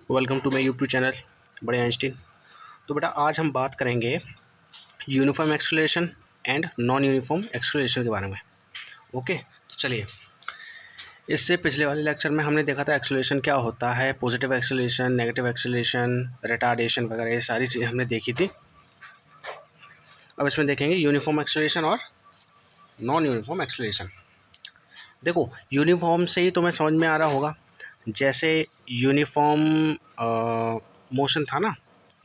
Welcome to my YouTube channel बड़े Einstein. तो बेटा आज हम बात करेंगे uniform acceleration and non uniform acceleration के बारे में। ओके, तो चलिए, इससे पिछले वाले लेक्चर में हमने देखा था एक्सेलरेशन क्या होता है, positive acceleration, negative acceleration, retardation वगैरह, ये सारी चीज़ें हमने देखी थी। अब इसमें देखेंगे यूनिफॉर्म एक्सेलरेशन और नॉन यूनिफॉर्म एक्सेलरेशन। देखो, यूनिफॉर्म से ही तुम्हें समझ में आ रहा होगा, जैसे यूनिफॉर्म मोशन था ना,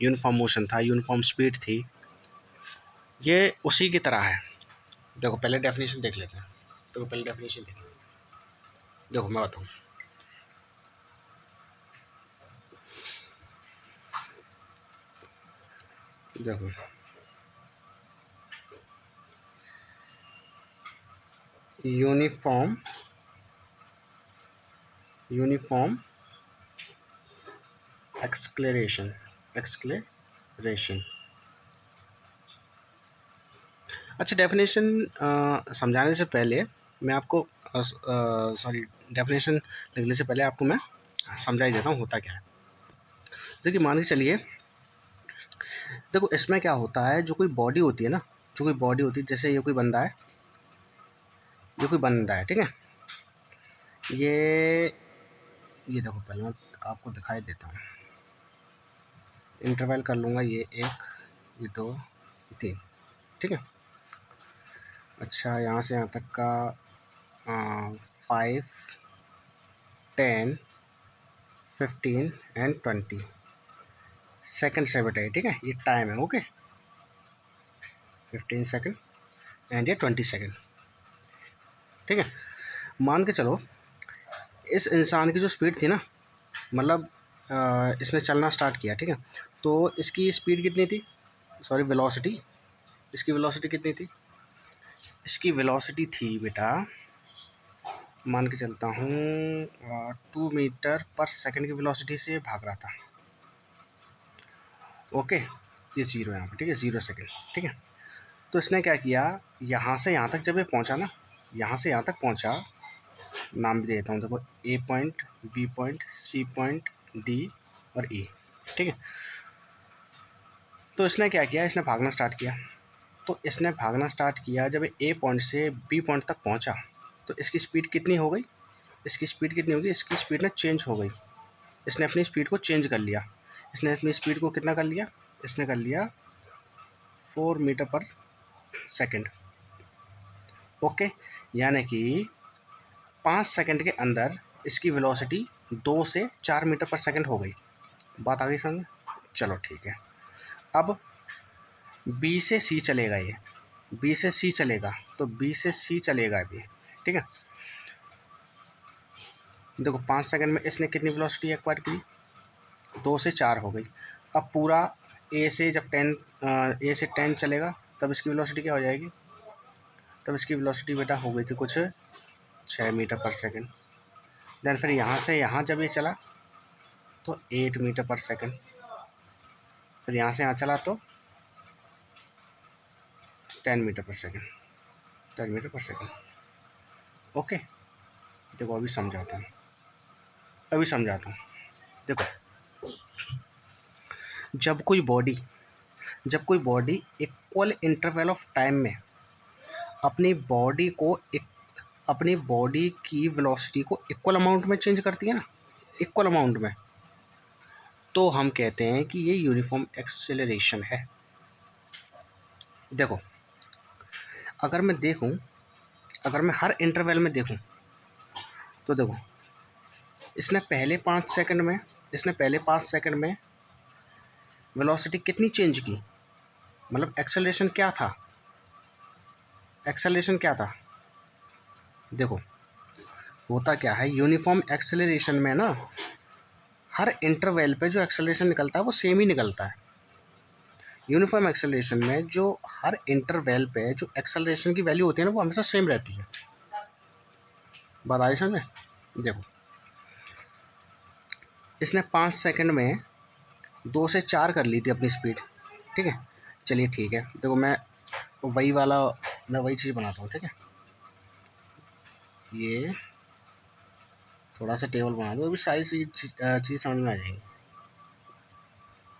यूनिफॉर्म मोशन था, यूनिफॉर्म स्पीड थी, ये उसी की तरह है। देखो पहले डेफिनेशन देख लेते हैं। देखो पहले डेफिनेशन देखो मैं बताऊँ। देखो यूनिफॉर्म एक्सक्लेरेशन अच्छा, डेफिनेशन समझाने से पहले मैं आपको डेफिनेशन लिखने से पहले आपको मैं समझा ही देता हूँ होता क्या है। देखिए, मान के चलिए, देखो इसमें क्या होता है, जो कोई बॉडी होती है ना, जो कोई बॉडी होती है, जैसे ये कोई बंदा है, ठीक है। ये देखो, पहले मैं आपको दिखाई देता हूँ, इंटरवल कर लूँगा, ये एक, ये दो, ये तीन, ठीक है। अच्छा, यहाँ से यहाँ तक का 5, 10, 15 एंड 20 सेकेंड से बेटा, ठीक है, ये टाइम है। ओके, 15 सेकेंड एंड ये 20 सेकेंड, ठीक है। मान के चलो, इस इंसान की जो स्पीड थी ना, मतलब इसने चलना स्टार्ट किया, ठीक है, तो इसकी स्पीड कितनी थी, सॉरी वेलोसिटी, इसकी वेलोसिटी कितनी थी, इसकी वेलोसिटी थी बेटा, मान के चलता हूँ 2 मीटर पर सेकंड की वेलोसिटी से भाग रहा था। ओके, ये जीरो यहाँ पर, ठीक है, 0 सेकंड, ठीक है। तो इसने क्या किया, यहाँ से यहाँ तक जब ये पहुँचा ना, यहाँ से यहाँ तक पहुँचा, नाम भी देता हूँ, देखो A point, B point, C point, D और ई, ठीक है। तो इसने क्या किया, इसने भागना स्टार्ट किया। तो इसने भागना स्टार्ट किया, जब ए पॉइंट से बी पॉइंट तक पहुंचा, तो इसकी स्पीड कितनी हो गई, इसकी स्पीड कितनी होगी, इसकी स्पीड ना चेंज हो गई। इसने अपनी स्पीड को चेंज कर लिया। इसने अपनी स्पीड को कितना कर लिया, इसने कर लिया 4 मीटर पर सेकेंड। ओके, यानी कि 5 सेकेंड के अंदर इसकी वेलोसिटी 2 से 4 मीटर पर सेकेंड हो गई। बात आ गई समझ? चलो ठीक है। अब बी से सी चलेगा, ये बी से सी चलेगा, तो बी से सी चलेगा अभी, ठीक है। देखो 5 सेकंड में इसने कितनी वेलोसिटी एक्वायर की, 2 से 4 हो गई। अब पूरा ए से जब 10 चलेगा, तब इसकी वेलोसिटी क्या हो जाएगी, तब इसकी वेलोसिटी बेटा हो गई थी कुछ 6 मीटर पर सेकंड। देन फिर यहाँ से यहाँ जब ये चला तो 8 मीटर पर सेकंड, फिर यहाँ से यहाँ चला तो 10 मीटर पर सेकंड, 10 मीटर पर सेकंड। ओके, देखो अभी समझाता हूँ। देखो, जब कोई body equal interval of time में अपनी बॉडी की वेलोसिटी को इक्वल अमाउंट में चेंज करती है ना, इक्वल अमाउंट में, तो हम कहते हैं कि ये यूनिफॉर्म एक्सेलरेशन है। देखो, अगर मैं हर इंटरवल में देखूं, तो देखो इसने पहले 5 सेकंड में वेलोसिटी कितनी चेंज की, मतलब एक्सेलरेशन क्या था। देखो होता क्या है, यूनिफॉर्म एक्सेलरेशन में ना, हर इंटरवल पे जो एक्सेलरेशन निकलता है वो सेम ही निकलता है। यूनिफॉर्म एक्सेलरेशन में जो हर इंटरवल पे जो एक्सेलरेशन की वैल्यू होती है ना, वो हमेशा सेम रहती है। बात आ रही समझ में? देखो, इसने 5 सेकंड में 2 से 4 कर ली थी अपनी स्पीड, ठीक है। चलिए ठीक है, देखो मैं वही चीज़ बनाता हूँ, ठीक है। ये थोड़ा सा टेबल बना दो, अभी सारी चीज़ समझ में आ जाएगी।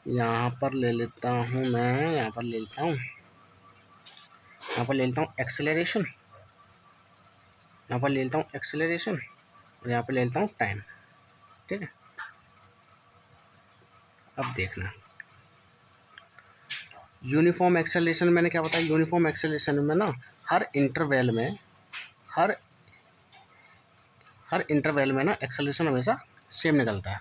यहाँ पर ले लेता हूँ मैं, यहाँ पर ले लेता हूँ एक्सेलरेशन, यहाँ पर ले लेता हूँ एक्सेलरेशन और यहाँ पर ले लेता हूँ टाइम। ठीक है, अब देखना यूनिफॉर्म एक्सेलरेशन मैंने क्या बताया, यूनिफॉर्म एक्सेलरेशन में ना हर इंटरवल में ना एक्सेलरेशन हमेशा सेम निकलता है।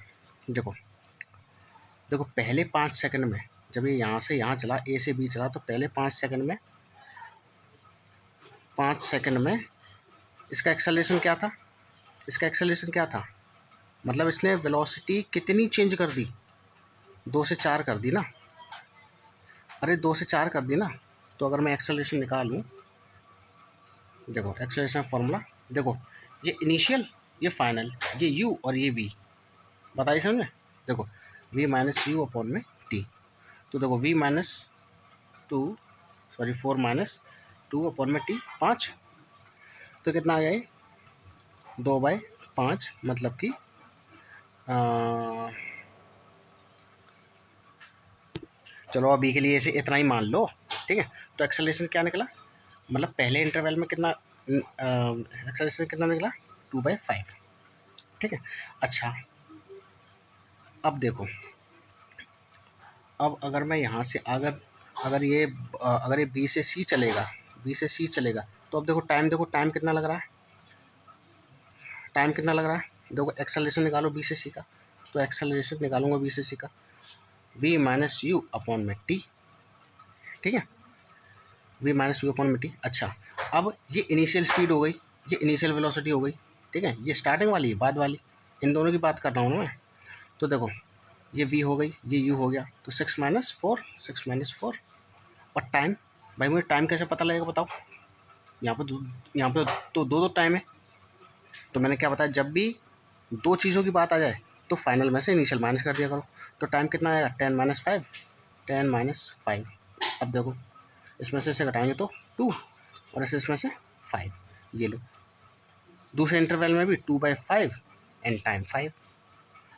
देखो पहले 5 सेकंड में जब ये यहाँ से यहाँ चला, ए से बी चला, तो पहले 5 सेकंड में इसका एक्सेलरेशन क्या था, मतलब इसने वेलोसिटी कितनी चेंज कर दी, 2 से 4 कर दी ना। अरे 2 से 4 कर दी ना, तो अगर मैं एक्सेलरेशन निकालूँ, देखो एक्सेलरेशन फॉर्मूला, देखो ये इनिशियल, ये फाइनल, ये u और ये v, बताइए समझ में। देखो v माइनस यू अपॉन में t, तो देखो v माइनस 4 माइनस 2 अपॉन में t 5, तो कितना आ गया ये 2/5, मतलब कि चलो अभी के लिए इसे इतना ही मान लो। ठीक है, तो एक्सेलरेशन क्या निकला, मतलब पहले इंटरवल में कितना एक्सेलरेशन कितना निकला 2/5। ठीक है, अच्छा अब देखो, अब अगर मैं यहाँ से अगर ये बी से सी चलेगा, तो अब देखो टाइम कितना लग रहा है, देखो एक्सेलरेशन निकालो बी से सी का, तो एक्सेलरेशन निकालूंगा बी से सी का, v माइनस यू अपॉन में टी। ठीक है, v माइनस यू अपॉन में टी। अच्छा अब ये इनिशियल स्पीड हो गई, ये इनिशियल वेलोसिटी हो गई। ठीक है, ये स्टार्टिंग वाली है, बाद वाली, इन दोनों की बात कर रहा हूँ ना मैं। तो देखो ये v हो गई, ये u हो गया, तो 6 माइनस 4। और टाइम, भाई मुझे टाइम कैसे पता लगेगा बताओ, यहाँ पे तो दो टाइम है, तो मैंने क्या बताया, जब भी 2 चीज़ों की बात आ जाए तो फाइनल में से इनिशियल माइनस कर दिया करो। तो टाइम कितना आएगा 10 माइनस 5। अब देखो इसमें से इसे घटाएंगे तो 2 और इसमें से 5, ये लो दूसरे इंटरवल में भी 2/5 एंड टाइम 5।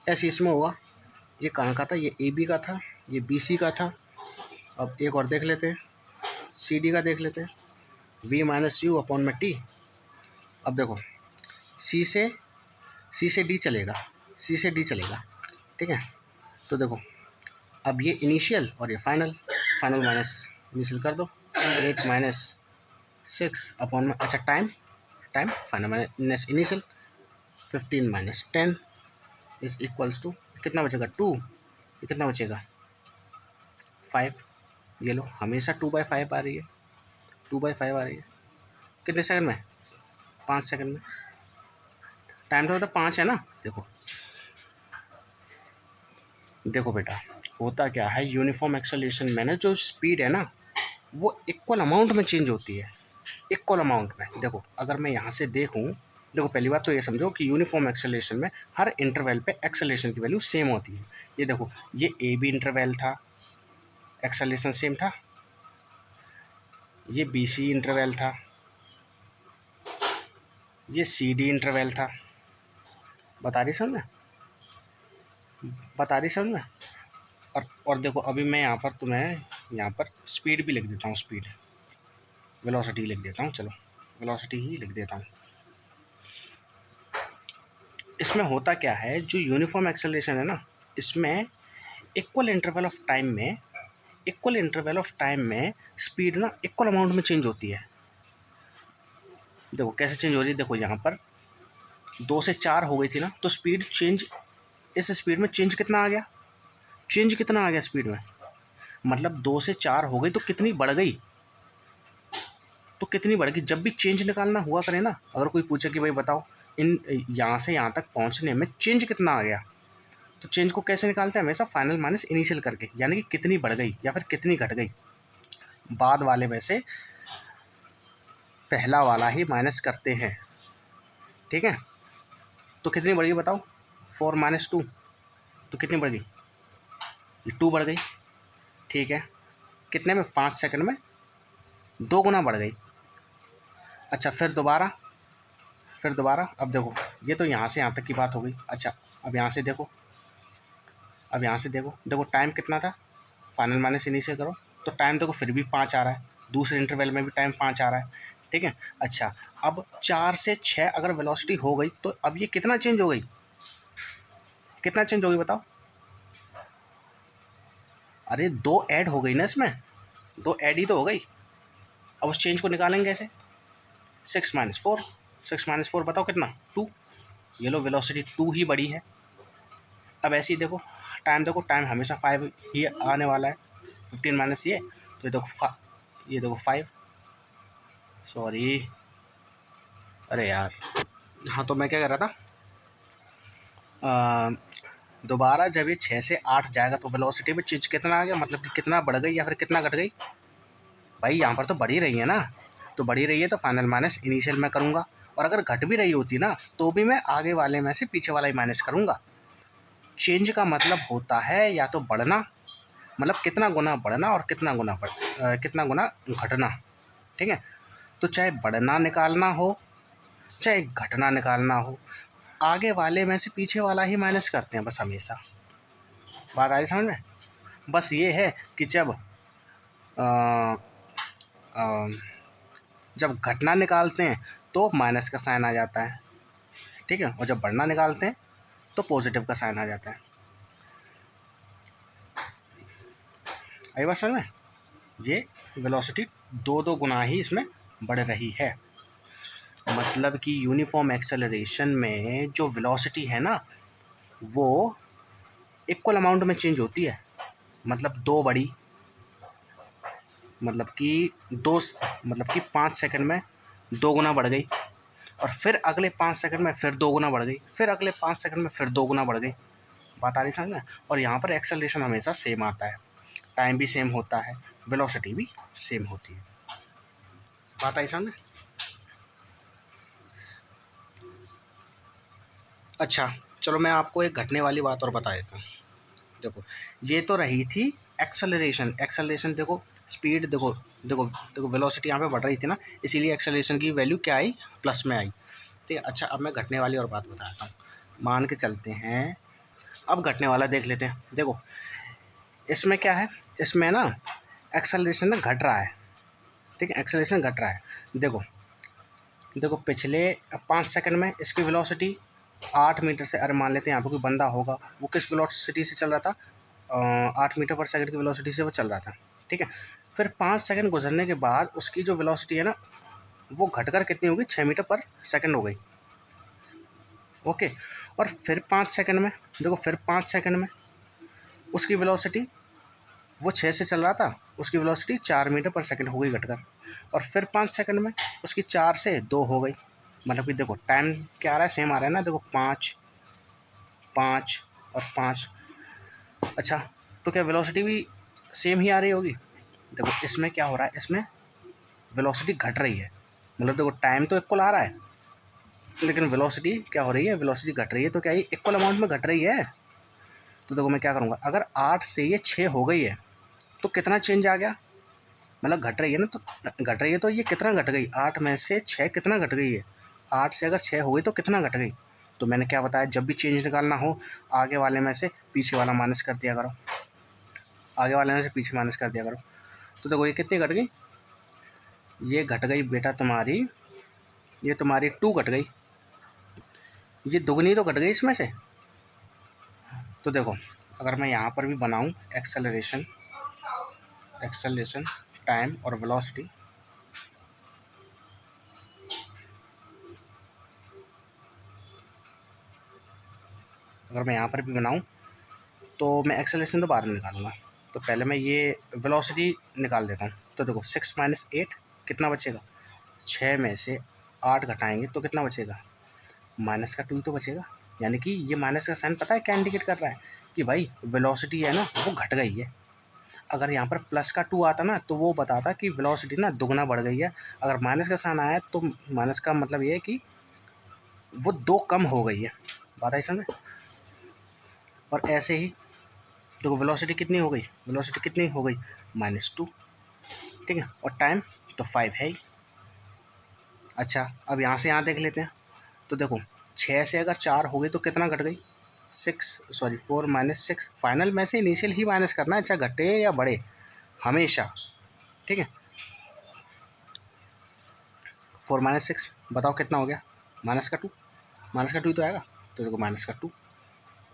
ऐसे इसमें होगा, ये कहाँ का था, ये ए बी का था, ये बी सी का था। अब एक और देख लेते हैं, सी डी का देख लेते हैं, v माइनस यू अपॉन में टी। अब देखो सी से डी चलेगा, ठीक है, तो देखो अब ये इनिशियल और ये फाइनल माइनस इनिशियल कर दो, 8 माइनस 6 अपॉन में, अच्छा time final minus initial, 15 minus 10 is equals to कितना बचेगा 2, ये कितना बचेगा 5। ये लो हमेशा 2/5 आ रही है, कितने सेकंड में, 5 सेकंड में। टाइम तो मतलब 5 है ना। देखो बेटा होता क्या है, यूनिफॉर्म एक्सेलरेशन में ना जो स्पीड है ना वो इक्वल अमाउंट में चेंज होती है, इक्वल अमाउंट में। देखो अगर मैं यहाँ से देखूँ, देखो पहली बात तो ये समझो कि यूनिफॉर्म एक्सेलरेशन में हर इंटरवल पे एक्सेलरेशन की वैल्यू सेम होती है। ये देखो ये ए बी इंटरवल था, एक्सेलरेशन सेम था, ये बी सी इंटरवल था, ये सी डी इंटरवल था। बता रही समझ में। और देखो अभी मैं यहाँ पर तुम्हें यहाँ पर स्पीड भी लिख देता हूँ, वेलोसिटी लिख देता हूँ, चलो वेलोसिटी ही लिख देता हूँ। इसमें होता क्या है, जो यूनिफॉर्म एक्सेलरेशन है ना, इसमें इक्वल इंटरवल ऑफ टाइम में स्पीड ना इक्वल अमाउंट में चेंज होती है। देखो कैसे चेंज हो रही है, देखो यहाँ पर 2 से 4 हो गई थी ना, तो स्पीड चेंज, इस स्पीड में चेंज कितना आ गया स्पीड में, मतलब 2 से 4 हो गई तो कितनी बढ़ गई, जब भी चेंज निकालना हुआ करे ना, अगर कोई पूछे कि भाई बताओ इन यहाँ से यहाँ तक पहुँचने में चेंज कितना आ गया, तो चेंज को कैसे निकालते हैं, हमेशा फाइनल माइनस इनिशियल करके, यानी कि कितनी बढ़ गई या फिर कितनी घट गई। बाद वाले में से पहला वाला ही माइनस करते हैं। ठीक है, तो कितनी बढ़ गई बताओ, 4 माइनस 2, तो कितनी बढ़ गई, ये 2 बढ़ गई। ठीक है, कितने में, 5 सेकंड में 2 गुना बढ़ गई। अच्छा फिर दोबारा, अब देखो ये तो यहाँ से यहाँ तक की बात हो गई। अच्छा अब यहाँ से देखो, अब यहाँ से देखो देखो टाइम कितना था, फाइनल माइनस इनिशियल करो तो टाइम देखो फिर भी 5 आ रहा है, दूसरे इंटरवल में भी टाइम 5 आ रहा है, ठीक है। अच्छा अब 4 से 6 अगर वेलोसिटी हो गई तो अब ये कितना चेंज हो गई, कितना चेंज हो गई बताओ। अरे 2 ऐड हो गई ना इसमें, 2 ऐड ही तो हो गई। अब उस चेंज को निकालेंगे कैसे, 6 माइनस 4, 6 माइनस 4 बताओ कितना, 2। ये लो वेलोसिटी 2 ही बड़ी है। अब ऐसे ही देखो देखो टाइम हमेशा 5 ही आने वाला है, 15 माइनस ये देखो ये देखो 5, सॉरी, अरे यार। हाँ तो मैं क्या कर रहा था, दोबारा जब ये 6 से 8 जाएगा तो वेलोसिटी में चेंज कितना आ गया, मतलब कि कितना बढ़ गई या फिर कितना घट गई। भाई यहाँ पर तो बढ़ ही रही है ना, तो बढ़ी रही है तो फाइनल माइनस इनिशियल में करूँगा, और अगर घट भी रही होती ना तो भी मैं आगे वाले में से पीछे वाला ही माइनस करूँगा। चेंज का मतलब होता है या तो बढ़ना, मतलब कितना गुना बढ़ना और कितना गुना घटना, ठीक है। तो चाहे बढ़ना निकालना हो चाहे घटना निकालना हो, आगे वाले में से पीछे वाला ही माइनस करते हैं बस हमेशा। बात आई समझ में। बस ये है कि अ, अ, जब घटना निकालते हैं तो माइनस का साइन आ जाता है, ठीक है, और जब बढ़ना निकालते हैं तो पॉजिटिव का साइन आ जाता है। आई बात समझ में। ये वेलोसिटी दो दो गुना ही इसमें बढ़ रही है, मतलब कि यूनिफॉर्म एक्सेलरेशन में जो वेलोसिटी है ना वो इक्वल अमाउंट में चेंज होती है, मतलब दो बड़ी, मतलब कि 5 सेकंड में 2 गुना बढ़ गई, और फिर अगले 5 सेकंड में फिर 2 गुना बढ़ गई, फिर अगले 5 सेकंड में फिर 2 गुना बढ़ गई। बात आ रही समझ में। और यहाँ पर एक्सेलरेशन हमेशा सेम आता है, टाइम भी सेम होता है, वेलोसिटी भी सेम होती है। बात आई समझ में। अच्छा चलो मैं आपको एक घटने वाली बात और बता देता हूँ। देखो ये तो रही थी एक्सेलरेशन, एक्सेलरेशन देखो स्पीड देखो देखो देखो वेलोसिटी यहाँ पे बढ़ रही थी ना, इसीलिए एक्सेलरेशन की वैल्यू क्या आई, प्लस में आई, ठीक है। अच्छा अब मैं घटने वाली और बात बताता हूँ। मान के चलते हैं, अब घटने वाला देख लेते हैं। देखो इसमें क्या है, इसमें ना एक्सेलरेशन ना घट रहा है, ठीक है, एक्सेलरेशन घट रहा है। देखो देखो पिछले 5 सेकंड में इसकी वेलोसिटी 8 मीटर से, अरे मान लेते हैं यहाँ पर कोई बंदा होगा वो किस वेलोसिटी से चल रहा था, 8 मीटर पर सेकंड की वेलोसिटी से वो चल रहा था, ठीक है। फिर 5 सेकंड गुजरने के बाद उसकी जो वेलोसिटी है ना वो घटकर कितनी होगी, 6 मीटर पर सेकंड हो गई, ओके। और फिर 5 सेकंड में देखो, फिर 5 सेकंड में उसकी वेलोसिटी, वो 6 से चल रहा था, उसकी वेलोसिटी 4 मीटर पर सेकंड हो गई घटकर, और फिर 5 सेकंड में उसकी 4 से 2 हो गई, मतलब कि देखो टाइम क्या आ रहा है, सेम आ रहा है ना, देखो 5 5 और 5। अच्छा तो क्या वेलोसिटी भी सेम ही आ रही होगी। देखो इसमें क्या हो रहा है, इसमें वेलोसिटी घट रही है, मतलब देखो टाइम तो इक्वल आ रहा है लेकिन वेलोसिटी क्या हो रही है, वेलोसिटी घट रही है, तो क्या ये इक्वल अमाउंट में घट रही है। तो देखो मैं क्या करूँगा, अगर 8 से ये 6 हो गई है तो कितना चेंज आ गया, मतलब घट रही है ना, तो घट रही है तो ये कितना घट गई, 8 में से 6 कितना घट गई है, 8 से अगर 6 हो गई तो कितना घट गई। तो मैंने क्या बताया, जब भी चेंज निकालना हो आगे वाले में से पीछे वाला माइनस कर दिया करो, आगे वाले में से पीछे माइनस कर दिया करो। तो देखो ये कितनी घट गई, ये घट गई बेटा तुम्हारी, ये तुम्हारी 2 घट गई, ये दुगनी तो घट गई इसमें से। तो देखो अगर मैं यहाँ पर भी बनाऊँ एक्सेलरेशन, टाइम और वेलोसिटी, अगर मैं यहाँ पर भी बनाऊँ तो मैं एक्सेलरेशन तो बाद में निकालूंगा, तो पहले मैं ये वेलोसिटी निकाल देता हूँ। तो देखो 6 माइनस 8 कितना बचेगा, 6 में से 8 घटाएंगे तो कितना बचेगा, माइनस का 2 तो बचेगा। यानी कि ये माइनस का साइन पता है क्या इंडिकेट कर रहा है, कि भाई वेलोसिटी है ना वो घट गई है। अगर यहाँ पर प्लस का 2 आता ना तो वो बताता कि वेलोसिटी ना दुगना बढ़ गई है। अगर माइनस का साइन आया तो माइनस का मतलब ये है कि वो 2 कम हो गई है। बात आई समझ। और ऐसे ही देखो वेलोसिटी कितनी हो गई, वेलोसिटी कितनी हो गई, -2, ठीक है, और टाइम तो 5 है ही। अच्छा अब यहाँ से यहाँ देख लेते हैं। तो देखो 6 से अगर 4 हो गई तो कितना घट गई, 4 माइनस 6, फाइनल में से इनिशियल ही माइनस करना है, चाहे घटे या बढ़े, हमेशा, ठीक है। 4 माइनस 6 बताओ कितना हो गया, माइनस का 2, माइनस का 2 तो आएगा, तो देखो माइनस का 2,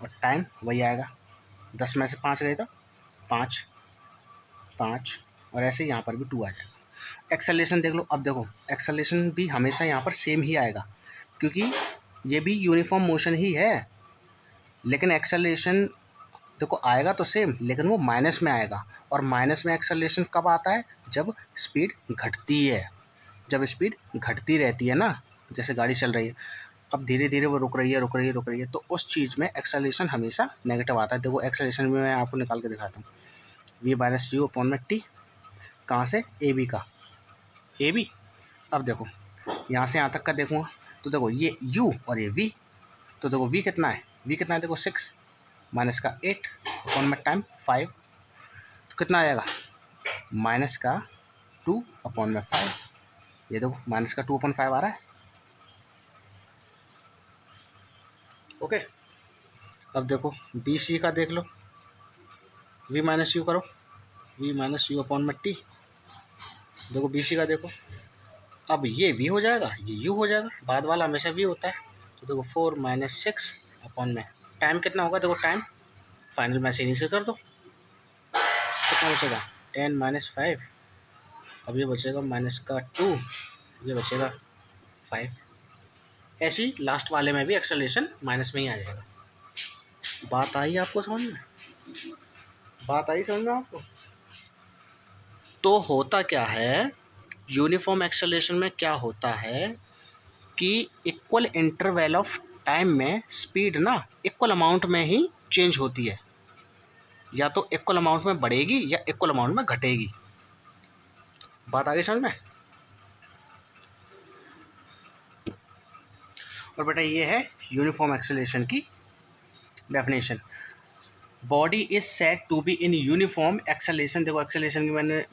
और टाइम वही आएगा, 10 में से 5 गए तो 5, और ऐसे यहाँ पर भी 2 आ जाएगा। एक्सेलरेशन देख लो, अब देखो एक्सेलरेशन भी हमेशा यहाँ पर सेम ही आएगा, क्योंकि ये भी यूनिफॉर्म मोशन ही है, लेकिन एक्सेलरेशन देखो आएगा तो सेम, लेकिन वो माइनस में आएगा, और माइनस में एक्सेलरेशन कब आता है, जब स्पीड घटती है, जब स्पीड घटती रहती है ना, जैसे गाड़ी चल रही है, अब धीरे धीरे वो रुक रही है, तो उस चीज़ में एक्सेलरेशन हमेशा नेगेटिव आता है। देखो एक्सेलरेशन में मैं आपको निकाल के दिखाता हूँ, v माइनस यू अपॉन में टी, कहाँ से, ए बी का, ए बी। अब देखो यहाँ से यहाँ तक का देखूँगा, तो देखो ये u और ये v, तो देखो v कितना है, देखो 6 माइनस का 8 अपॉन में टाइम 5, तो कितना आ जाएगा, माइनस का 2 अपॉन में 5, ये देखो माइनस का 2 अपॉन 5 आ रहा है, ओके। अब देखो बी सी का देख लो, v माइनस यू करो, v माइनस यू अपॉन में टी, देखो बी सी का देखो, अब ये v हो जाएगा, ये u हो जाएगा, बाद वाला हमेशा v होता है, तो देखो 4 माइनस 6 अपॉन में टाइम कितना होगा, देखो टाइम फाइनल में से इनिशियल कर दो, कितना बचेगा 10 माइनस 5, अब ये बचेगा माइनस का 2, ये बचेगा 5, ऐसी लास्ट वाले में भी एक्सेलरेशन माइनस में ही आ जाएगा। बात आई आपको समझ में, बात आई समझ में आपको। तो होता क्या है, यूनिफॉर्म एक्सेलरेशन में क्या होता है कि इक्वल इंटरवल ऑफ टाइम में स्पीड ना इक्वल अमाउंट में ही चेंज होती है, या तो इक्वल अमाउंट में बढ़ेगी या इक्वल अमाउंट में घटेगी। बात आ गई समझ में। और बेटा ये है यूनिफॉर्म एक्सेलरेशन की definition. Body is said to be in uniform acceleration, देखो एक्सेलरेशन की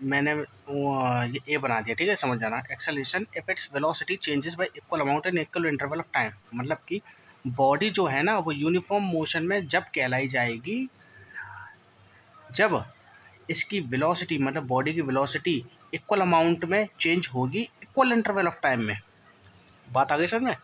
मैंने ये ए बना दिया, ठीक है, समझ जाना। Acceleration if its velocity changes y equal amount in equal interval of time, मतलब कि बॉडी जो है ना वो यूनिफॉर्म मोशन में जब कहलाई जाएगी जब इसकी वेलोसिटी, मतलब बॉडी की वेलोसिटी इक्वल अमाउंट में चेंज होगी इक्वल इंटरवल ऑफ टाइम में। बात आ गई समझ में।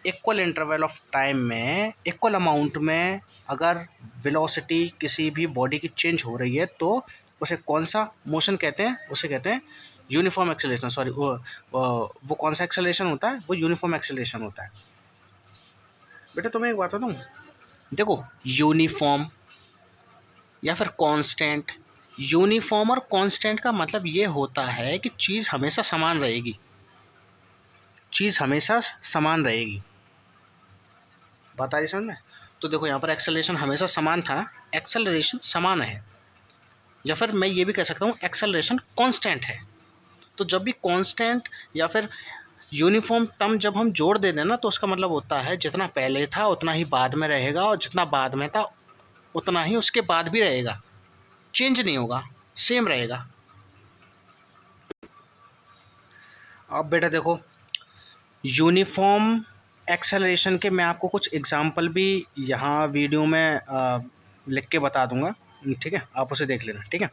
इक्वल इंटरवल ऑफ टाइम में इक्वल अमाउंट में अगर वेलोसिटी किसी भी बॉडी की चेंज हो रही है तो उसे कौन सा मोशन कहते हैं, उसे कहते हैं यूनिफॉर्म एक्सेलरेशन। सॉरी, वो कौन सा एक्सेलरेशन होता है, वो यूनिफॉर्म एक्सेलरेशन होता है। बेटा तुम्हें एक बात बताऊं, देखो यूनिफॉर्म या फिर कांस्टेंट, यूनिफॉर्म और कांस्टेंट का मतलब ये होता है कि चीज़ हमेशा समान रहेगी, चीज़ हमेशा समान रहेगी। बात आ रही समझ में। तो देखो यहाँ पर एक्सेलरेशन हमेशा समान था ना, एक्सेलरेशन समान है, या फिर मैं ये भी कह सकता हूँ एक्सेलरेशन कांस्टेंट है। तो जब भी कांस्टेंट या फिर यूनिफॉर्म टर्म जब हम जोड़ दे दें ना, तो उसका मतलब होता है जितना पहले था उतना ही बाद में रहेगा, और जितना बाद में था उतना ही उसके बाद भी रहेगा, चेंज नहीं होगा, सेम रहेगा। अब बेटा देखो यूनिफॉर्म एक्सेलरेशन के मैं आपको कुछ एग्जांपल भी यहाँ वीडियो में लिख के बता दूंगा, ठीक है, आप उसे देख लेना, ठीक है।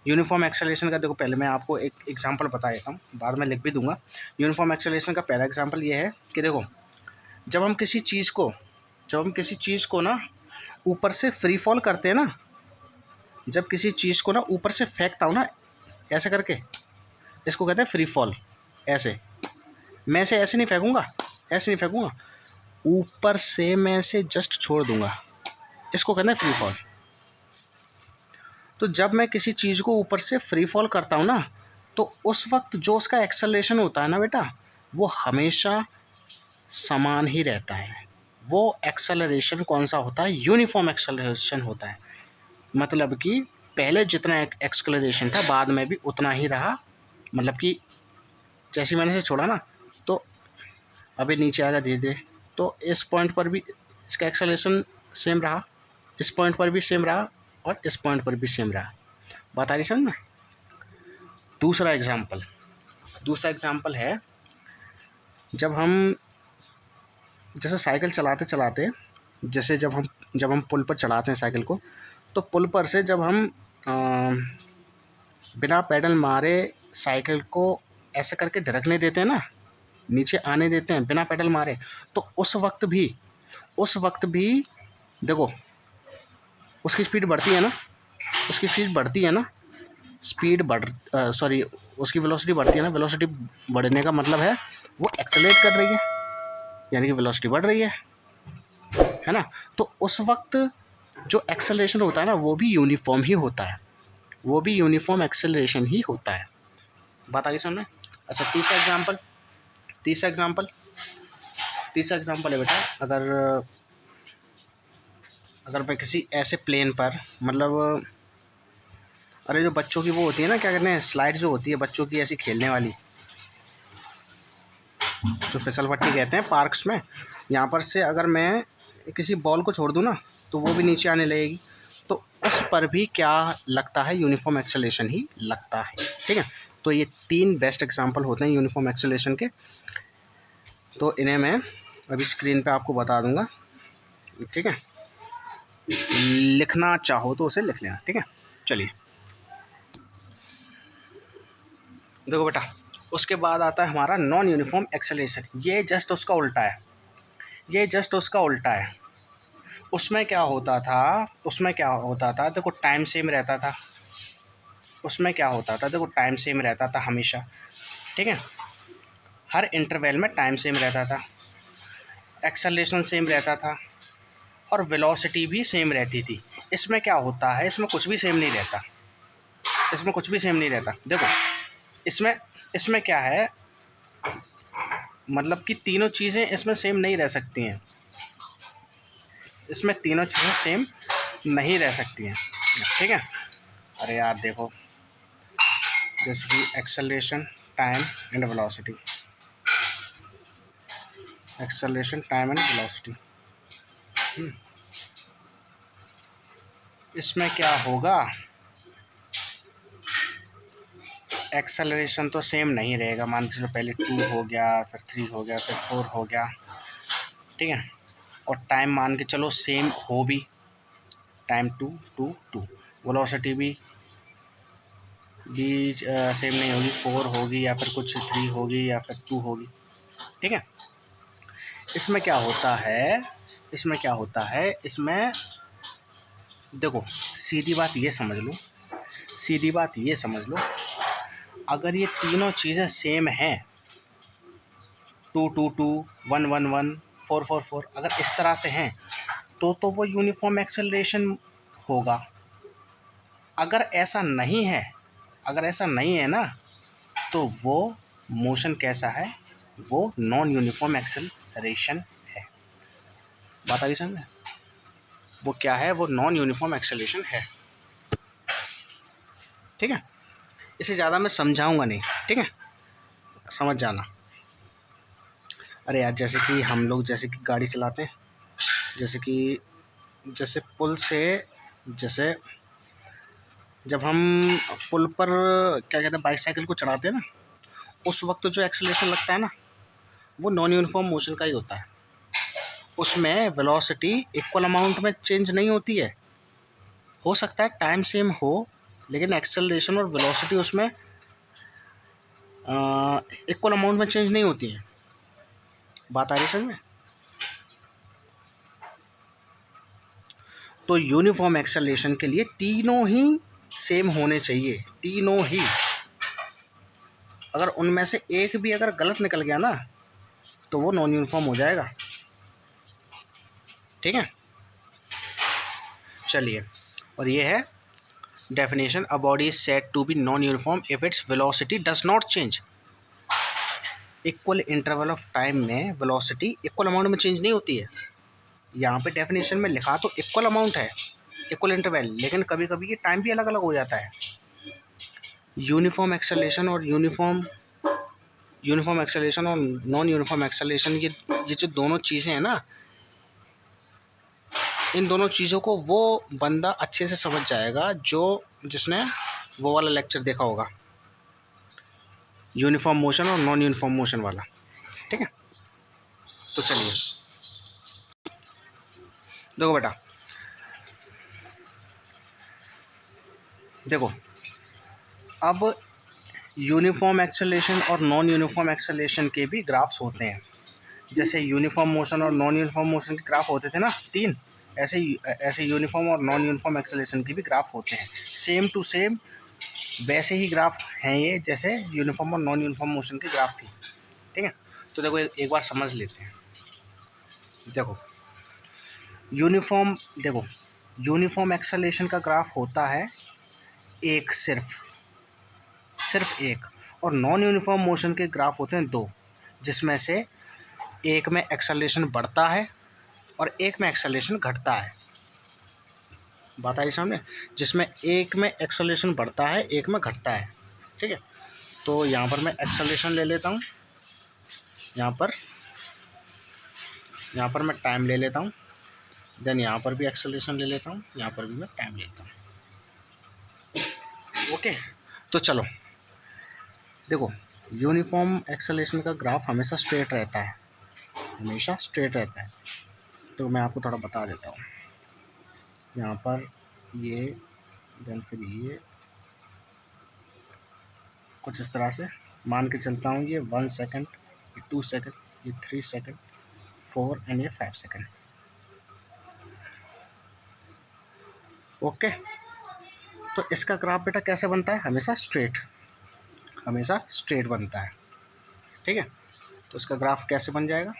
यूनिफॉर्म एक्सेलरेशन का देखो पहले मैं आपको एक एग्जांपल बता देता हूँ, बाद में लिख भी दूंगा। यूनिफॉर्म एक्सेलरेशन का पहला एग्जांपल ये है कि देखो जब हम किसी चीज़ को ना ऊपर से फ्री फॉल करते हैं ना, जब किसी चीज़ को ना ऊपर से फेंकता हूँ ना ऐसे करके, इसको कहते हैं फ्री फॉल। ऐसे मैं से ऐसे नहीं फेंकूँगा, ऐसे नहीं फेंकूँगा, ऊपर से मैं इसे जस्ट छोड़ दूंगा, इसको कहते हैं फ्री फॉल। तो जब मैं किसी चीज़ को ऊपर से फ्री फॉल करता हूँ ना, तो उस वक्त जो उसका एक्सेलरेशन होता है ना बेटा, वो हमेशा समान ही रहता है। वो एक्सेलरेशन कौन सा होता है, यूनिफॉर्म एक्सेलरेशन होता है। मतलब कि पहले जितना एक्सेलरेशन था बाद में भी उतना ही रहा, मतलब कि जैसे मैंने इसे छोड़ा ना तो अभी नीचे आएगा धीरे धीरे, तो इस पॉइंट पर भी इसका एक्सेलरेशन सेम रहा, इस पॉइंट पर भी सेम रहा, और इस पॉइंट पर भी सेम रहा। बात आ रही समझ में। दूसरा एग्जाम्पल है जब हम जैसे साइकिल चलाते चलाते, जैसे जब हम जब हम पुल पर चढ़ाते हैं साइकिल को, तो पुल पर से जब हम बिना पैडल मारे साइकिल को ऐसे करके ढरकने देते हैं ना, नीचे आने देते हैं बिना पैडल मारे, तो उस वक्त भी देखो उसकी स्पीड बढ़ती है ना, उसकी स्पीड बढ़ती है ना, स्पीड बढ़ सॉरी उसकी वेलोसिटी बढ़ती है ना। वेलोसिटी बढ़ने का मतलब है वो एक्सेलरेट कर रही है, यानी कि वेलोसिटी बढ़ रही है ना। तो उस वक्त जो एक्सेलरेशन होता है ना, वो भी यूनिफॉर्म ही होता है, वो भी यूनिफॉर्म एक्सेलरेशन ही होता है। बात आगे सुनना। अच्छा, तीसरा एग्जाम्पल है बेटा। अगर मैं किसी ऐसे प्लेन पर, मतलब अरे जो बच्चों की वो होती है ना, क्या कहते हैं, स्लाइड जो होती है बच्चों की ऐसी खेलने वाली, जो फिसल पट्टी कहते हैं पार्क्स में, यहाँ पर से अगर मैं किसी बॉल को छोड़ दूँ ना, तो वो भी नीचे आने लगेगी। तो उस पर भी क्या लगता है, यूनिफॉर्म एक्सेलरेशन ही लगता है। ठीक है, तो ये 3 बेस्ट एग्जांपल होते हैं यूनिफॉर्म एक्सेलरेशन के। तो इन्हें मैं अभी स्क्रीन पे आपको बता दूंगा। ठीक है, लिखना चाहो तो उसे लिख लेना। ठीक है, चलिए देखो बेटा, उसके बाद आता है हमारा नॉन यूनिफॉर्म एक्सेलरेशन। ये जस्ट उसका उल्टा है। उसमें क्या होता था, देखो टाइम सेम रहता था। देखो टाइम सेम रहता था हमेशा। ठीक है, हर इंटरवल में टाइम सेम रहता था, एक्सेलरेशन सेम रहता था, और वेलोसिटी भी सेम रहती थी। इसमें क्या होता है, इसमें कुछ भी सेम नहीं रहता। देखो इसमें क्या है, मतलब कि तीनों चीज़ें इसमें सेम नहीं रह सकती हैं। ठीक है, अरे यार देखो, जैसे कि एक्सेलरेशन, टाइम एंड वेलोसिटी, इसमें क्या होगा, एक्सेलरेशन तो सेम नहीं रहेगा। मान के चलो पहले 2 हो गया, फिर 3 हो गया, फिर 4 हो गया। ठीक है, और टाइम मान के चलो सेम हो भी, टाइम 2 वेलोसिटी भी सेम नहीं होगी, 4 होगी या फिर कुछ 3 होगी या फिर 2 होगी। ठीक है, इसमें क्या होता है, इसमें देखो सीधी बात ये समझ लो, अगर ये तीनों चीज़ें सेम हैं, 2 1 1 1 4 4 4, अगर इस तरह से हैं तो वो यूनिफॉर्म एक्सेलरेशन होगा। अगर ऐसा नहीं है ना, तो वो मोशन कैसा है, वो नॉन यूनिफॉर्म एक्सेलरेशन है। बात आ गई समझ में? वो क्या है, वो नॉन यूनिफॉर्म एक्सेलरेशन है। ठीक है, इसे ज़्यादा मैं समझाऊंगा नहीं। ठीक है, समझ जाना। अरे यार, जैसे कि हम लोग गाड़ी चलाते हैं, जैसे पुल से, जैसे जब हम पुल पर क्या कहते हैं बाईसाइकिल को चढ़ाते हैं ना, उस वक्त जो एक्सेलरेशन लगता है ना, वो नॉन यूनिफॉर्म मोशन का ही होता है। उसमें वेलोसिटी इक्वल अमाउंट में चेंज नहीं होती है। हो सकता है टाइम सेम हो, लेकिन एक्सेलरेशन और वेलोसिटी उसमें इक्वल अमाउंट में चेंज नहीं होती है। बात आ रही है समझ में? तो यूनिफॉर्म एक्सेलरेशन के लिए तीनों ही सेम होने चाहिए, तीनों ही। अगर उनमें से एक भी अगर गलत निकल गया ना, तो वो नॉन यूनिफॉर्म हो जाएगा। ठीक है, चलिए, और ये है definition, a body is said to be non uniform if its velocity does not change. Equal interval of time में वेलोसिटी इक्वल अमाउंट में चेंज नहीं होती है। यहाँ पे डेफिनेशन में लिखा तो इक्वल अमाउंट है, इक्वल इंटरवल, लेकिन कभी कभी ये टाइम भी अलग अलग हो जाता है। यूनिफॉर्म एक्सेलरेशन और नॉन यूनिफॉर्म एक्सेलरेशन, ये जो दोनों चीज़ें हैं ना, इन दोनों चीज़ों को वो बंदा अच्छे से समझ जाएगा जिसने वो वाला लेक्चर देखा होगा, यूनिफॉर्म मोशन और नॉन यूनिफॉर्म मोशन वाला। ठीक है, तो चलिए देखो बेटा, देखो अब यूनिफॉर्म एक्सेलरेशन और नॉन यूनिफॉर्म एक्सेलरेशन के भी ग्राफ्स होते हैं। जैसे यूनिफॉर्म मोशन और नॉन यूनिफॉर्म मोशन के ग्राफ होते थे ना 3, ऐसे यूनिफॉर्म और नॉन यूनिफॉर्म एक्सेलरेशन के भी ग्राफ होते हैं। सेम टू सेम वैसे ही ग्राफ हैं ये जैसे यूनिफॉर्म और नॉन यूनिफॉर्म मोशन के ग्राफ थी। ठीक है, तो देखो एक बार समझ लेते हैं। देखो यूनिफॉर्म एक्सेलरेशन का ग्राफ होता है एक, सिर्फ एक, और नॉन यूनिफॉर्म मोशन के ग्राफ होते हैं 2, जिसमें से एक में एक्सेलरेशन बढ़ता है और एक में एक्सेलरेशन घटता है। बात आई सामने, जिसमें एक में एक्सेलरेशन बढ़ता है एक में घटता है। ठीक है, तो यहाँ पर मैं एक्सेलरेशन ले लेता हूँ, यहाँ पर मैं टाइम ले लेता हूँ, देन यहाँ पर भी एक्सेलरेशन ले लेता हूँ, यहाँ पर भी मैं टाइम ले लेता हूँ। ओके, तो चलो देखो यूनिफॉर्म एक्सेलरेशन का ग्राफ हमेशा स्ट्रेट रहता है, तो मैं आपको थोड़ा बता देता हूँ। यहाँ पर ये, देन फिर ये कुछ इस तरह से मान के चलता हूँ। ये 1 सेकेंड, ये 2 सेकेंड, ये 3 सेकेंड, 4 एंड ये 5 सेकेंड। ओके, तो इसका ग्राफ बेटा कैसे बनता है? हमेशा स्ट्रेट बनता है। ठीक है, तो इसका ग्राफ कैसे बन जाएगा?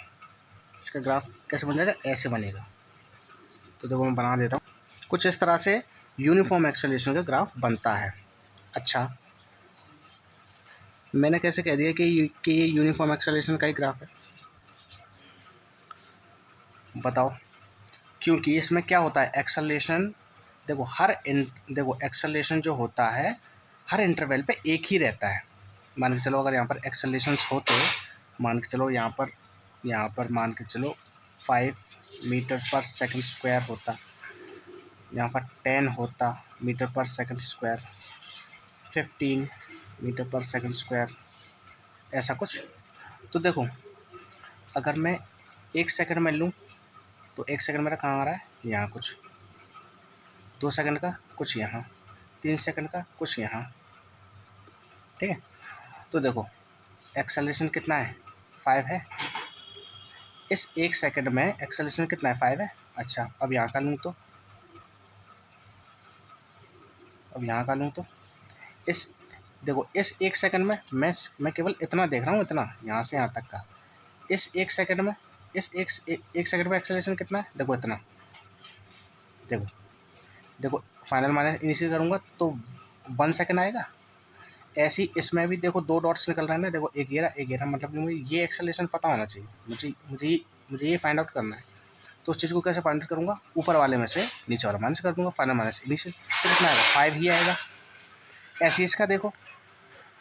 ऐसे बनेगा। तो देखो मैं बना देता हूँ, कुछ इस तरह से यूनिफॉर्म एक्सेलरेशन का ग्राफ बनता है। अच्छा, मैंने कैसे कह दिया कि ये यूनिफॉर्म एक्सेलरेशन का ही ग्राफ है? बताओ, क्योंकि इसमें क्या होता है, एक्सेलरेशन देखो एक्सेलरेशन जो होता है हर इंटरवल पे एक ही रहता है। मान के चलो अगर यहाँ पर एक्सेलरेशंस होते, मान के चलो यहाँ पर मान के चलो 5 मीटर पर सेकंड स्क्वायर होता, यहाँ पर 10 होता मीटर पर सेकंड स्क्वायर, 15 मीटर पर सेकंड स्क्वायर, ऐसा कुछ। तो देखो अगर मैं 1 सेकंड में लूँ तो 1 सेकंड मेरा कहाँ आ रहा है? यहाँ कुछ, 2 सेकंड का कुछ यहाँ, 3 सेकंड का कुछ यहाँ। ठीक है, तो देखो एक्सेलरेशन कितना है? 5 है। इस 1 सेकंड में एक्सेलरेशन कितना है? 5 है। अच्छा, अब यहाँ का लूँ तो इस देखो इस 1 सेकंड में मैं केवल इतना देख रहा हूँ, इतना यहाँ से यहाँ तक का। इस 1 सेकंड में एक सेकंड में एक्सेलरेशन कितना है? देखो इतना, देखो फाइनल माइनस इनिशियल करूँगा तो 1 सेकंड आएगा। ऐसे ही इसमें भी देखो 2 डॉट्स निकल रहे हैं ना, देखो एक ये रहा, मतलब मुझे ये एक्सेलरेशन पता होना चाहिए, मुझे ये फाइंड आउट करना है। तो उस चीज़ को कैसे फाइंड आउट करूँगा? ऊपर वाले में से नीचे वाला माइनस कर दूँगा, फाइनल माइनस इनिशियल, तो कितना आएगा? 5 ही आएगा। ऐसे इसका देखो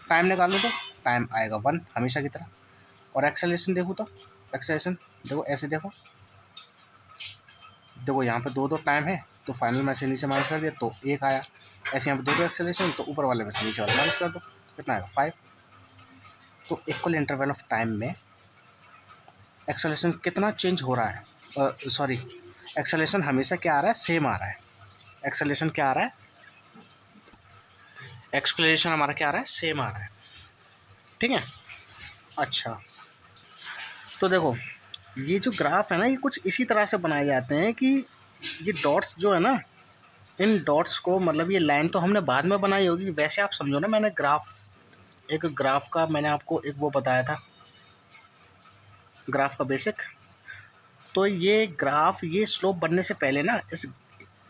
टाइम निकालूँ तो टाइम आएगा 1 हमेशा की तरह। और एक्सेलरेशन देखूँ तो एक्सेलरेशन देखो ऐसे देखो यहाँ पे 2 टाइम है तो फाइनल में से नीचे माइनस कर दिया तो 1 आया। ऐसे यहाँ पे 2 एक्सेलरेशन तो ऊपर वाले में से नीचे वाला माइनस कर दो, कितना आएगा? 5। तो इक्वल इंटरवल ऑफ टाइम में एक्सेलरेशन कितना चेंज हो रहा है? एक्सेलरेशन हमेशा क्या आ रहा है? सेम आ रहा है। एक्सेलरेशन क्या आ रहा है? एक्सेलरेशन हमारा क्या आ रहा है? सेम आ रहा है। ठीक है, अच्छा तो देखो ये जो ग्राफ है ना, ये कुछ इसी तरह से बनाए जाते हैं कि ये डॉट्स जो है ना, इन डॉट्स को मतलब ये लाइन तो हमने बाद में बनाई होगी, वैसे आप समझो ना, मैंने एक ग्राफ का मैंने आपको एक वो बताया था, ग्राफ का बेसिक। तो ये ग्राफ ये स्लोप बनने से पहले ना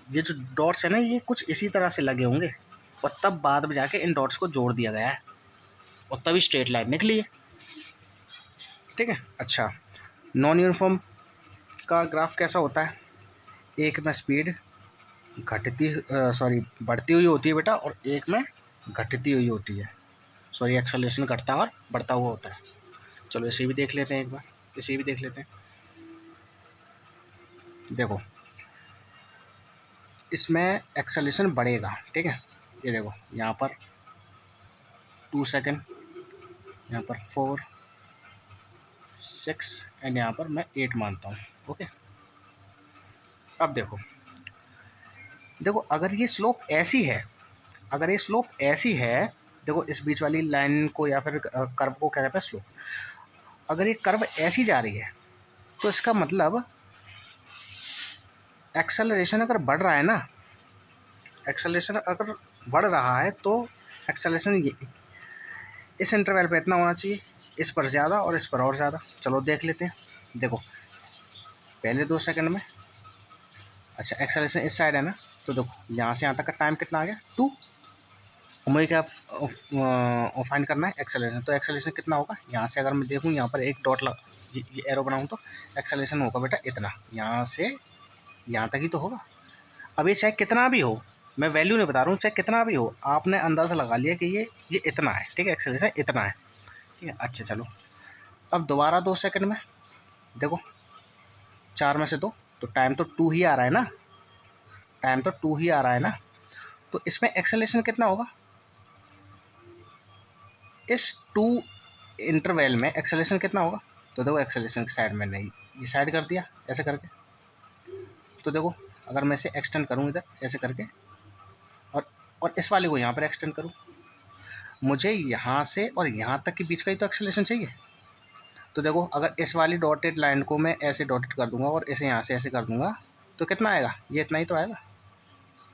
ये जो डॉट्स है ना, ये कुछ इसी तरह से लगे होंगे और तब बाद में जाके इन डॉट्स को जोड़ दिया गया है और तभी स्ट्रेट लाइन निकली है। ठीक है, अच्छा नॉन यूनिफॉर्म का ग्राफ कैसा होता है? एक में स्पीड बढ़ती हुई होती है बेटा, और एक में घटती हुई होती है। एक्सेलरेशन घटता और बढ़ता हुआ होता है। चलो इसे भी देख लेते हैं एक बार, देखो इसमें एक्सेलरेशन बढ़ेगा। ठीक है, ये देखो यहाँ पर 2 सेकंड, यहाँ पर 4, 6 एंड यहाँ पर मैं 8 मानता हूँ। ओके, अब देखो अगर ये स्लोप ऐसी है अगर ये स्लोप ऐसी है, देखो इस बीच वाली लाइन को या फिर कर्व को क्या कहते हैं, स्लोप। अगर ये कर्व ऐसी जा रही है तो इसका मतलब एक्सेलरेशन अगर बढ़ रहा है ना, एक्सेलरेशन अगर बढ़ रहा है तो एक्सेलरेशन ये इस इंटरवल पे इतना होना चाहिए, इस पर ज़्यादा और इस पर और ज़्यादा। चलो देख लेते हैं। देखो पहले 2 सेकंड में, अच्छा एक्सेलरेशन इस साइड है ना, तो देखो यहाँ से यहाँ तक का टाइम कितना आ गया 2। मुझे क्या फाइंड करना है एक्सेलरेशन, तो एक्सेलरेशन कितना होगा, यहाँ से अगर मैं देखूँ यहाँ पर एक डॉट लगा, ये एरो बनाऊँ तो एक्सेलरेशन होगा बेटा इतना, यहाँ से यहाँ तक ही तो होगा। अब ये चाहे कितना भी हो, मैं वैल्यू नहीं बता रहा हूँ, चाहे कितना भी हो, आपने अंदाज़ा लगा लिया कि ये इतना है, ठीक है, एक्सेलरेशन इतना है, ठीक है। अच्छा चलो अब दोबारा 2 सेकंड में, देखो 4 में से 2, तो टाइम तो 2 ही आ रहा है ना, टाइम तो 2 ही आ रहा है ना, तो इसमें एक्सेलरेशन कितना होगा, इस 2 इंटरवल में एक्सेलरेशन कितना होगा। तो देखो एक्सेलरेशन की साइड में नहीं, ये साइड कर दिया ऐसे करके, तो देखो अगर मैं इसे एक्सटेंड करूँ इधर ऐसे करके, और इस वाले को यहाँ पर एक्सटेंड करूँ, मुझे यहाँ से और यहाँ तक के बीच का ही तो एक्सेलरेशन चाहिए। तो देखो अगर इस वाली डॉटेड लाइन को मैं ऐसे डॉटेड कर दूंगा और इसे यहाँ से ऐसे कर दूंगा, तो कितना आएगा, ये इतना ही तो आएगा।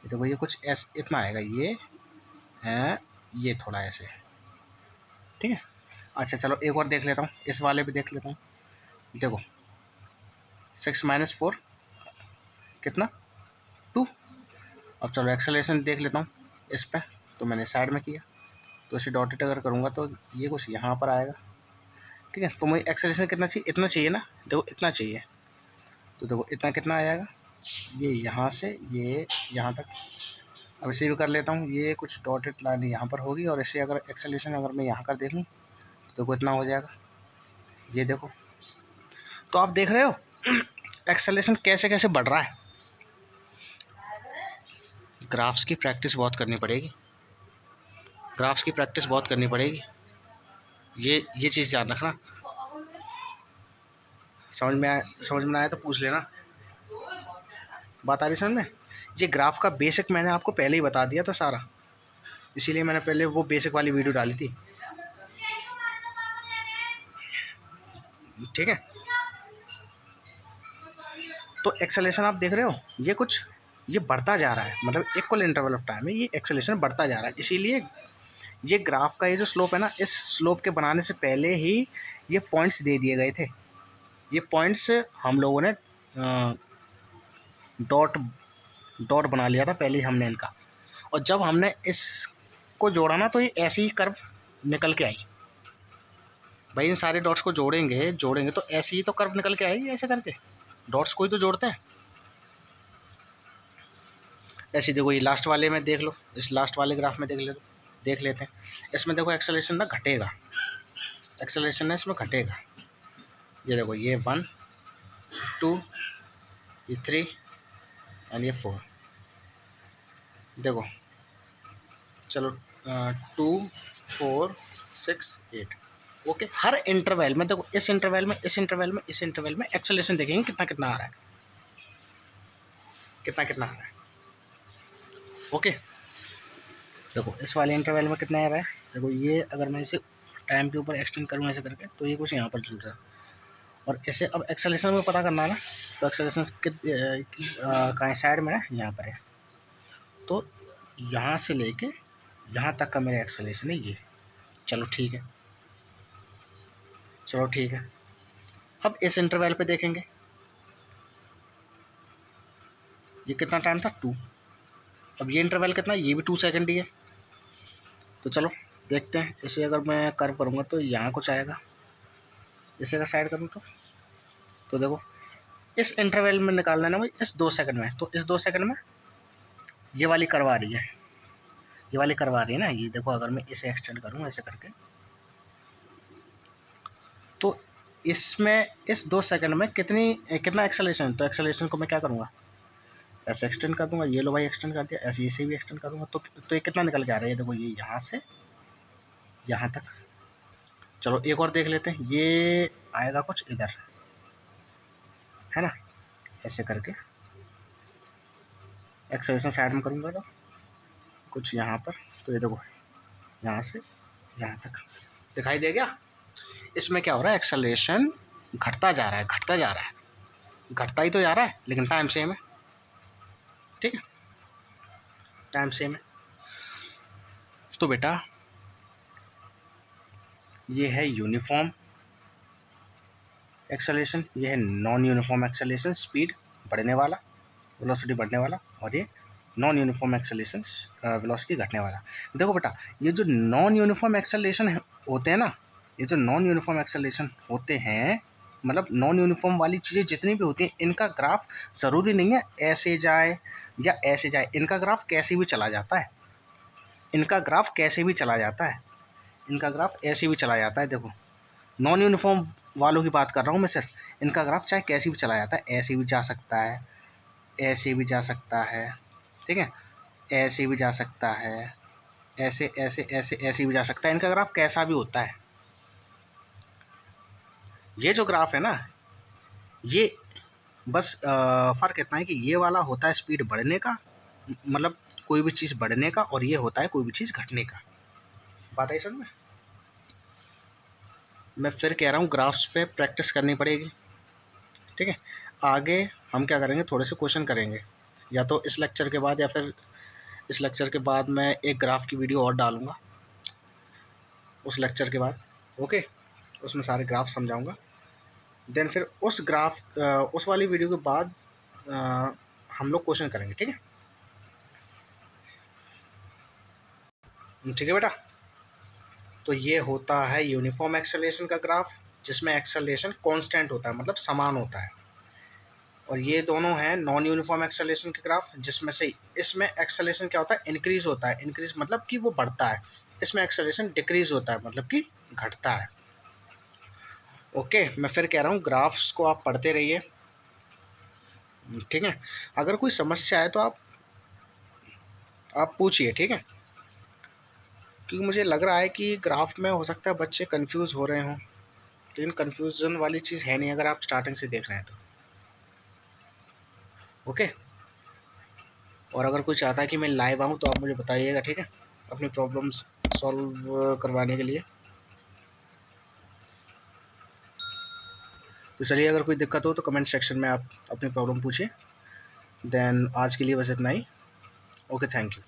ये देखो ये कुछ ऐसे इतना आएगा, ये है, ये थोड़ा ऐसे, ठीक है। अच्छा चलो एक और देख लेता हूँ, इस वाले भी देख लेता हूँ। देखो 6 - 4 कितना 2। अब चलो एक्सेलरेशन देख लेता हूँ इस पर, तो मैंने साइड में किया, तो इसे डॉटेड अगर करूँगा तो ये कुछ यहाँ पर आएगा, ठीक है। तो मुझे एक्सेलरेशन कितना चाहिए, इतना चाहिए ना, देखो इतना चाहिए, तो देखो इतना कितना आ जाएगा, ये यहाँ से ये यहाँ तक। अब इसे भी कर लेता हूँ, ये कुछ डॉटेड लाइन यहाँ पर होगी, और इसे अगर एक्सेलरेशन अगर मैं यहाँ कर देखूँ तो देखो इतना हो जाएगा, ये देखो। तो आप देख रहे हो एक्सेलरेशन कैसे कैसे बढ़ रहा है। ग्राफ्स की प्रैक्टिस बहुत करनी पड़ेगी, ग्राफ्स की प्रैक्टिस बहुत करनी पड़ेगी, ये चीज़ ध्यान रखना। समझ में आया तो पूछ लेना, बात आ रही समझ में। ये ग्राफ का बेसिक मैंने आपको पहले ही बता दिया था सारा, इसीलिए मैंने पहले वो बेसिक वाली वीडियो डाली थी, ठीक है। तो एक्सेलरेशन आप देख रहे हो, ये कुछ ये बढ़ता जा रहा है, मतलब इक्वल इंटरवल ऑफ टाइम में ये एक्सेलरेशन बढ़ता जा रहा है। इसीलिए ये ग्राफ का ये जो स्लोप है ना, इस स्लोप के बनाने से पहले ही ये पॉइंट्स दे दिए गए थे। ये पॉइंट्स हम लोगों ने डॉट डॉट बना लिया था पहले ही हमने इनका, और जब हमने इसको जोड़ा ना तो ये ऐसी ही कर्व निकल के आई। भाई इन सारे डॉट्स को जोड़ेंगे तो ऐसी ही तो कर्व निकल के आएगी, ऐसे करके डॉट्स को ही तो जोड़ते हैं। ऐसे देखो ये लास्ट वाले में देख लो, इस लास्ट वाले ग्राफ में देख लेते हैं। इसमें देखो एक्सेलरेशन ना घटेगा, एक्सेलरेशन ना इसमें घटेगा। ये देखो ये 1 2 ये 3 एंड ये 4, देखो चलो 2 4 6 8, ओके। हर इंटरवल में देखो, इस इंटरवल में इस इंटरवल में इस इंटरवल में एक्सेलरेशन देखेंगे कितना कितना आ रहा है, कितना कितना आ रहा है, ओके। देखो इस वाले इंटरवल में कितना आ रहा है, देखो ये अगर मैं इसे टाइम के ऊपर एक्सटेंड करूँ ऐसे करके, तो ये कुछ यहाँ पर जुड़ रहा है। और इसे अब एक्सेलरेशन में पता करना है ना, तो एक्सेलरेशन कहाँ साइड में है, यहाँ पर है। तो यहाँ से लेके यहाँ तक का मेरा एक्सेलरेशन है ये, चलो ठीक है, चलो ठीक है। अब इस इंटरवल पे देखेंगे ये कितना टाइम था 2, अब ये इंटरवल कितना, ये भी 2 सेकंड ही है। तो चलो देखते हैं, इसे अगर मैं कर्व करूँगा तो यहाँ कुछ आएगा, इसे अगर साइड करूँ तो देखो इस इंटरवल में निकालना है ना मुझे, इस 2 सेकंड में, तो इस 2 सेकंड में ये वाली कर्व आ रही है, ये वाली कर्व आ रही है ना, ये देखो अगर मैं इसे एक्सटेंड करूँ ऐसे करके, तो इसमें इस 2 सेकंड में कितना एक्सेलरेशन, तो एक्सेलरेशन को मैं क्या करूँगा, ऐसे एक्सटेंड कर दूंगा, ये लो भाई एक्सटेंड कर दिया, ऐसे इसे भी एक्सटेंड करूँगा, तो ये कितना निकल के आ रहा है, ये देखो ये यहाँ से यहाँ तक। चलो एक और देख लेते हैं, ये आएगा कुछ इधर, है ना, ऐसे करके एक्सेलरेशन साइड में करूँगा तो कुछ यहाँ पर, तो ये देखो यहाँ से यहाँ तक दिखाई दे गया। इसमें क्या हो रहा है, एक्सेलरेशन घटता जा रहा है, घटता जा रहा है, घटता ही तो जा रहा है, लेकिन टाइम सेम है, ठीक है, टाइम सेम है। तो बेटा ये है यूनिफॉर्म एक्सेलरेशन, ये है नॉन यूनिफॉर्म एक्सेलरेशन, स्पीड बढ़ने वाला, वेलोसिटी बढ़ने वाला, और ये नॉन यूनिफॉर्म एक्सेलरेशन, वेलोसिटी घटने वाला। देखो बेटा, ये जो नॉन यूनिफॉर्म एक्सेलरेशन होते हैं ना, ये जो नॉन यूनिफॉर्म एक्सेलरेशन होते हैं, मतलब नॉन यूनिफॉर्म वाली चीज़ें जितनी भी होती हैं, इनका ग्राफ ज़रूरी नहीं है ऐसे जाए या ऐसे जाए, इनका ग्राफ कैसे भी चला जाता है, इनका ग्राफ कैसे भी चला जाता है, इनका ग्राफ ऐसे भी चला जाता है। देखो नॉन यूनिफॉर्म वालों की बात कर रहा हूँ मैं सिर्फ, इनका ग्राफ चाहे कैसे भी चला जाता है, ऐसे भी जा सकता है, ऐसे भी जा सकता है, ठीक है, ऐसे भी जा सकता है, ऐसे ऐसे ऐसे ऐसे भी जा सकता है, इनका ग्राफ कैसा भी होता है। ये जो ग्राफ है ना, ये बस फ़र्क इतना है कि ये वाला होता है स्पीड बढ़ने का, मतलब कोई भी चीज़ बढ़ने का, और ये होता है कोई भी चीज़ घटने का। बात आई समझ में? मैं फिर कह रहा हूँ, ग्राफ्स पे प्रैक्टिस करनी पड़ेगी, ठीक है। आगे हम क्या करेंगे, थोड़े से क्वेश्चन करेंगे, या तो इस लेक्चर के बाद या फिर इस लेक्चर के बाद मैं एक ग्राफ की वीडियो और डालूँगा उस लेक्चर के बाद, ओके, उसमें सारे ग्राफ समझाऊँगा। देन फिर उस ग्राफ उस वाली वीडियो के बाद हम लोग क्वेश्चन करेंगे, ठीक है, ठीक है बेटा। तो ये होता है यूनिफॉर्म एक्सेलरेशन का ग्राफ, जिसमें एक्सेलरेशन कांस्टेंट होता है, मतलब समान होता है। और ये दोनों हैं नॉन यूनिफॉर्म एक्सेलरेशन के ग्राफ, जिसमें से इसमें एक्सेलरेशन क्या होता है, इंक्रीज होता है, इंक्रीज मतलब कि वो बढ़ता है, इसमें एक्सेलरेशन डिक्रीज होता है, मतलब कि घटता है। ओके, मैं फिर कह रहा हूँ, ग्राफ्स को आप पढ़ते रहिए, ठीक है। अगर कोई समस्या है तो आप पूछिए, ठीक है, क्योंकि मुझे लग रहा है कि ग्राफ में हो सकता है बच्चे कंफ्यूज हो रहे हों, लेकिन कंफ्यूजन वाली चीज़ है नहीं अगर आप स्टार्टिंग से देख रहे हैं तो, ओके। और अगर कोई चाहता है कि मैं लाइव आऊँ तो आप मुझे बताइएगा, ठीक है, अपनी प्रॉब्लम्स सॉल्व करवाने के लिए। तो चलिए, अगर कोई दिक्कत हो तो कमेंट सेक्शन में आप अपनी प्रॉब्लम पूछिए। देन आज के लिए बस इतना ही। Okay, thank you.